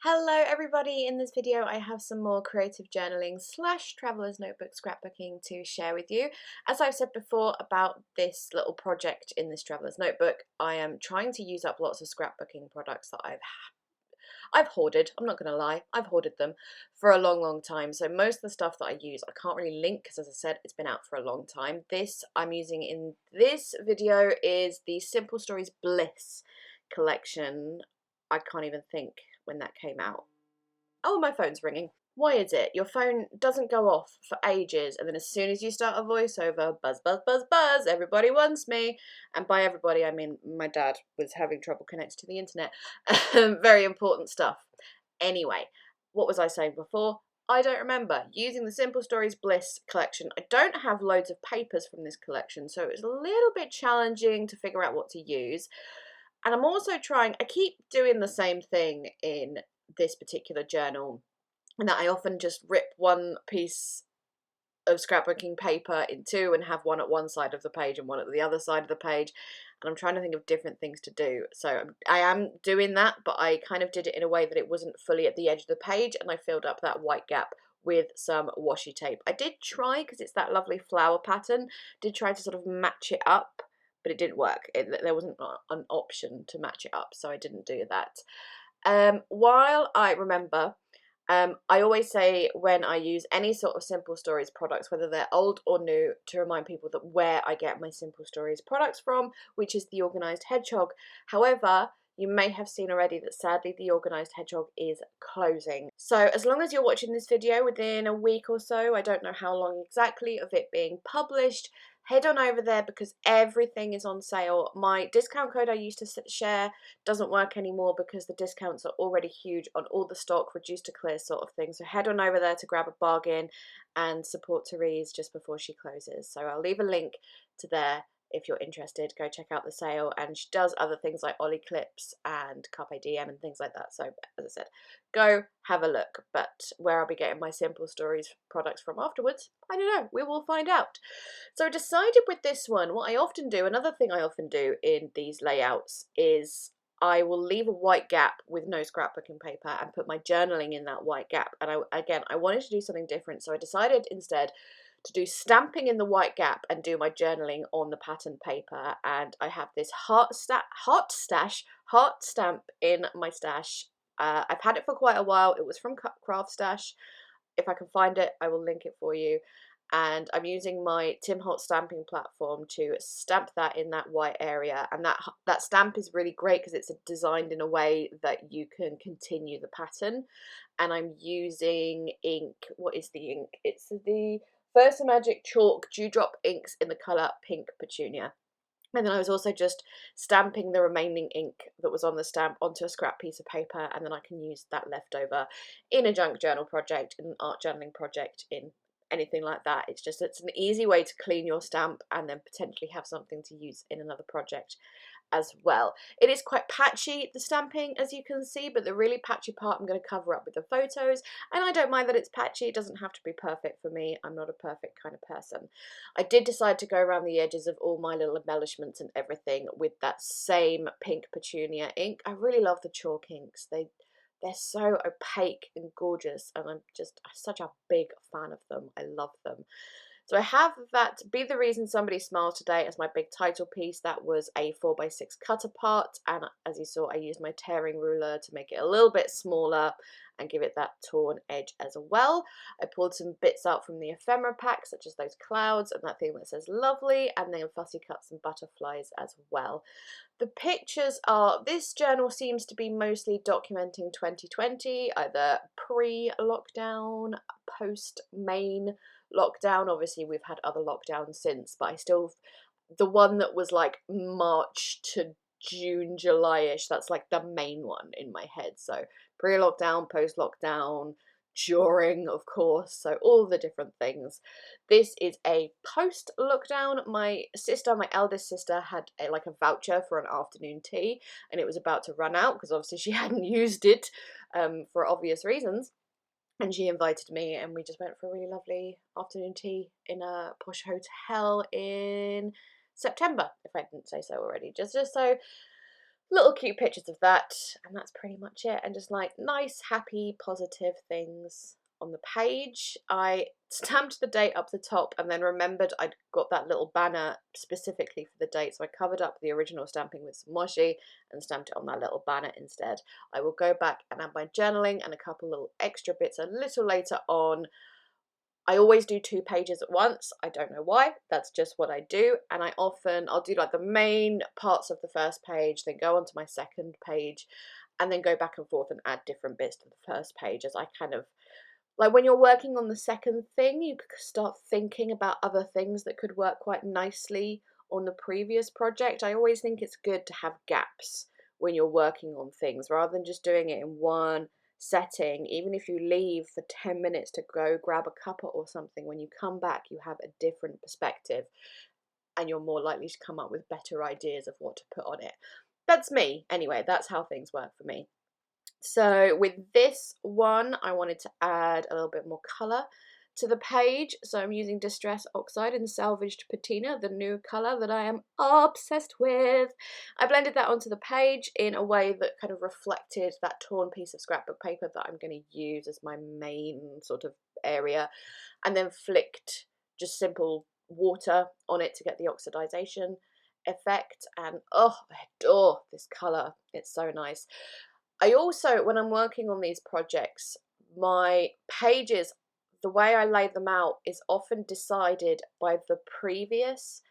Hello everybody, in this video I have some more creative journaling / traveler's notebook scrapbooking to share with you. As I've said before about this little project in this traveler's notebook, I am trying to use up lots of scrapbooking products that I've hoarded. I'm not going to lie, I've hoarded them for a long time. So most of the stuff that I use I can't really link because, as I said, it's been out for a long time. This I'm using in this video is the Simple Stories Bliss collection. I can't even think when that came out. Oh, my phone's ringing. Why is it? Your phone doesn't go off for ages, and then as soon as you start a voiceover, buzz, buzz, buzz, buzz, everybody wants me. And by everybody, I mean my dad was having trouble connecting to the internet. Very important stuff. Anyway, what was I saying before? I don't remember. Using the Simple Stories Bliss collection. I don't have loads of papers from this collection, so it's a little bit challenging to figure out what to use. And I'm also trying, I keep doing the same thing in this particular journal, and that I often just rip one piece of scrapbooking paper in two and have one at one side of the page and one at the other side of the page. And I'm trying to think of different things to do. So I am doing that, but I kind of did it in a way that it wasn't fully at the edge of the page, and I filled up that white gap with some washi tape. I did try, because it's that lovely flower pattern, did try to sort of match it up, but it didn't work. There wasn't an option to match it up, so I didn't do that. While I remember, I always say when I use any sort of Simple Stories products, whether they're old or new, to remind people that where I get my Simple Stories products from, which is the Organised Hedgehog. However, you may have seen already that sadly the Organised Hedgehog is closing. So as long as you're watching this video within a week or so, I don't know how long exactly of it being published, head on over there because everything is on sale. My discount code I used to share doesn't work anymore because the discounts are already huge on all the stock, reduced to clear sort of thing. So head on over there to grab a bargain and support Therese just before she closes. So I'll leave a link to there if you're interested. Go check out the sale, and she does other things like Ollie clips and Carpe Diem and things like that. So as I said, go have a look. But where I'll be getting my Simple Stories products from afterwards, I don't know, we will find out. So I decided with this one, what I often do, another thing I often do in these layouts is I will leave a white gap with no scrapbooking paper and put my journaling in that white gap. And I wanted to do something different, so I decided instead to do stamping in the white gap and do my journaling on the pattern paper. And I have this heart stamp in my stash. I've had it for quite a while. It was from Craft Stash. If I can find it, I will link it for you. And I'm using my Tim Holtz stamping platform to stamp that in that white area. And that stamp is really great because it's designed in a way that you can continue the pattern. And I'm using ink. What is the ink? It's the Versa Magic Chalk Dewdrop inks in the colour Pink Petunia. And then I was also just stamping the remaining ink that was on the stamp onto a scrap piece of paper, and then I can use that leftover in a junk journal project, in an art journaling project, in anything like that. It's an easy way to clean your stamp and then potentially have something to use in another project as well. It is quite patchy, the stamping, as you can see, but the really patchy part I'm going to cover up with the photos, and I don't mind that it's patchy. It doesn't have to be perfect for me. I'm not a perfect kind of person. I did decide to go around the edges of all my little embellishments and everything with that same Pink Petunia ink. I really love the chalk inks. They're so opaque and gorgeous, and I'm just such a big fan of them. I love them. So I have that Be the Reason Somebody Smiles Today as my big title piece. That was a 4x6 cut apart, and as you saw, I used my tearing ruler to make it a little bit smaller and give it that torn edge as well. I pulled some bits out from the ephemera pack, such as those clouds and that thing that says lovely, and then fussy cut some butterflies as well. The pictures are, this journal seems to be mostly documenting 2020, either pre-lockdown, post-main lockdown. Obviously we've had other lockdowns since, but I still, the one that was like March to June, July-ish, that's like the main one in my head. So pre-lockdown, post-lockdown, during, of course, so all the different things. This is a post-lockdown. My eldest sister, had like a voucher for an afternoon tea, and it was about to run out because obviously she hadn't used it for obvious reasons. And she invited me, and we just went for a really lovely afternoon tea in a posh hotel in September, if I didn't say so already. Just so little cute pictures of that, and that's pretty much it. And just like nice, happy, positive things on the page. I stamped the date up the top and then remembered I'd got that little banner specifically for the date, so I covered up the original stamping with some washi and stamped it on that little banner instead. I will go back and add my journaling and a couple little extra bits a little later on. I always do 2 pages at once. I don't know why, that's just what I do. And I'll do like the main parts of the first page, then go on to my second page, and then go back and forth and add different bits to the first page as I kind of, like when you're working on the second thing, you start thinking about other things that could work quite nicely on the previous project. I always think it's good to have gaps when you're working on things rather than just doing it in one setting. Even if you leave for 10 minutes to go grab a cuppa or something, when you come back you have a different perspective and you're more likely to come up with better ideas of what to put on it. That's me anyway, that's how things work for me. So with this one I wanted to add a little bit more colour to the page, so I'm using Distress Oxide in Salvaged Patina, the new colour that I am obsessed with. I blended that onto the page in a way that kind of reflected that torn piece of scrapbook paper that I'm going to use as my main sort of area, and then flicked just simple water on it to get the oxidization effect. And oh, I adore this colour, it's so nice. I also, when I'm working on these projects, my pages, the way I lay them out is often decided by the previous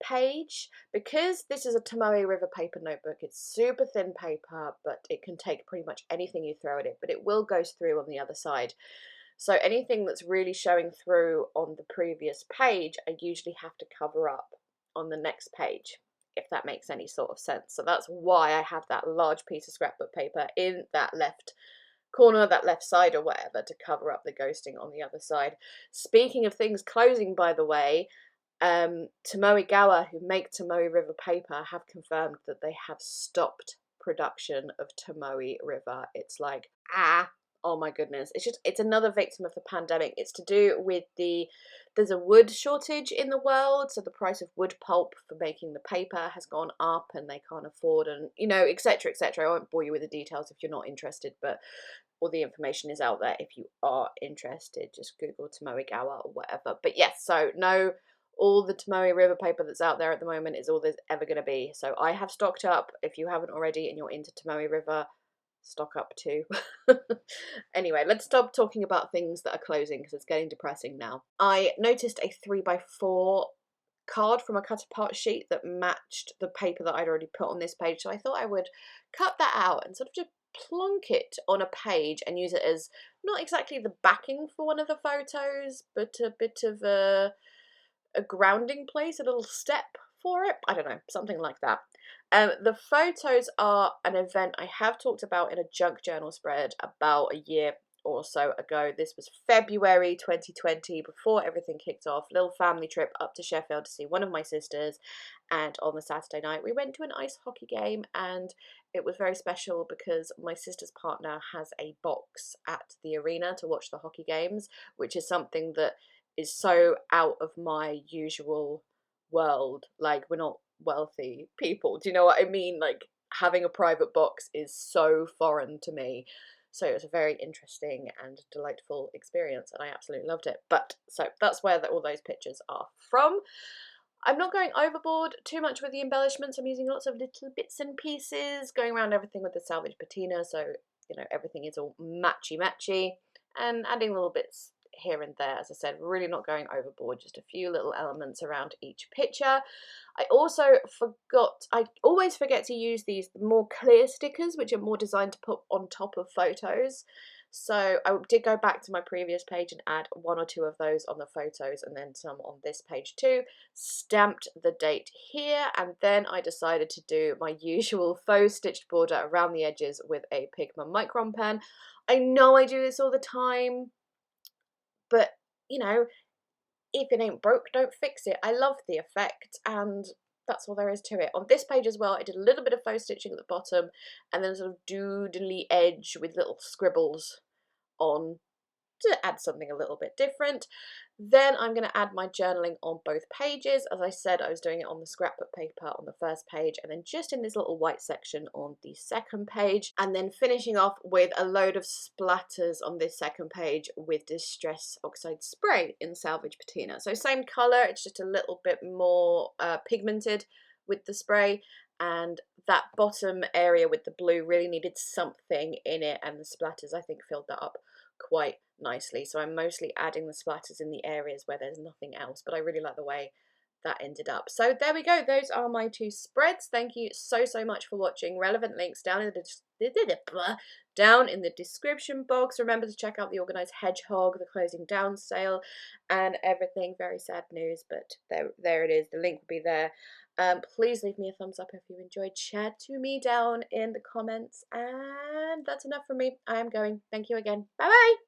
page. Because this is a Tomoe River paper notebook, it's super thin paper, but it can take pretty much anything you throw at it, but it will go through on the other side. So anything that's really showing through on the previous page, I usually have to cover up on the next page, if that makes any sort of sense. So that's why I have that large piece of scrapbook paper in that left corner, that left side or whatever, to cover up the ghosting on the other side. Speaking of things closing, by the way, Tomoe Gawa, who make Tomoe River paper, have confirmed that they have stopped production of Tomoe River. It's like, oh my goodness, it's another victim of the pandemic. It's to do with there's a wood shortage in the world, so the price of wood pulp for making the paper has gone up and they can't afford, and you know, etc, etc. I won't bore you with the details if you're not interested, but all the information is out there if you are interested. Just Google Tomoe Gawa or whatever. But yes, so no, all the Tomoe River paper that's out there at the moment is all there's ever going to be. So I have stocked up. If you haven't already and you're into Tomoe River, stock up too. Anyway, let's stop talking about things that are closing because it's getting depressing now. I noticed a 3x4 card from a cut apart sheet that matched the paper that I'd already put on this page, so I thought I would cut that out and sort of just plonk it on a page and use it as not exactly the backing for one of the photos, but a bit of a grounding place, a little step for it. I don't know, something like that. The photos are an event I have talked about in a junk journal spread about a year or so ago. This was February 2020, before everything kicked off. Little family trip up to Sheffield to see one of my sisters, and on the Saturday night we went to an ice hockey game, and it was very special because my sister's partner has a box at the arena to watch the hockey games, which is something that is so out of my usual world. Like, we're not wealthy people, do you know what I mean? Like, having a private box is so foreign to me. So it was a very interesting and delightful experience, and I absolutely loved it. But so that's where all those pictures are from. I'm not going overboard too much with the embellishments. I'm using lots of little bits and pieces, going around everything with the salvage patina, so you know everything is all matchy, and adding little bits here and there. As I said, really not going overboard, just a few little elements around each picture. I also I always forget to use these more clear stickers, which are more designed to put on top of photos. So I did go back to my previous page and add 1 or 2 of those on the photos, and then some on this page too. Stamped the date here, and then I decided to do my usual faux stitched border around the edges with a Pigma Micron pen. I know I do this all the time, but you know, if it ain't broke, don't fix it. I love the effect, and that's all there is to it. On this page as well, I did a little bit of faux stitching at the bottom, and then a sort of doodly edge with little scribbles on to add something a little bit different. Then I'm going to add my journaling on both pages. As I said, I was doing it on the scrapbook paper on the first page and then just in this little white section on the second page, and then finishing off with a load of splatters on this second page with Distress Oxide Spray in Salvage Patina. So same colour, it's just a little bit more pigmented with the spray, and that bottom area with the blue really needed something in it, and the splatters I think filled that up quite nicely. So I'm mostly adding the splatters in the areas where there's nothing else, but I really like the way that ended up. So there we go, those are my two spreads. Thank you so much for watching. Relevant links down in the description box. Remember to check out the Organised Hedgehog, the closing down sale, and everything. Very sad news, but there it is. The link will be there. Please leave me a thumbs up if you enjoyed. Share to me down in the comments, and that's enough from me. I am going. Thank you again. Bye bye.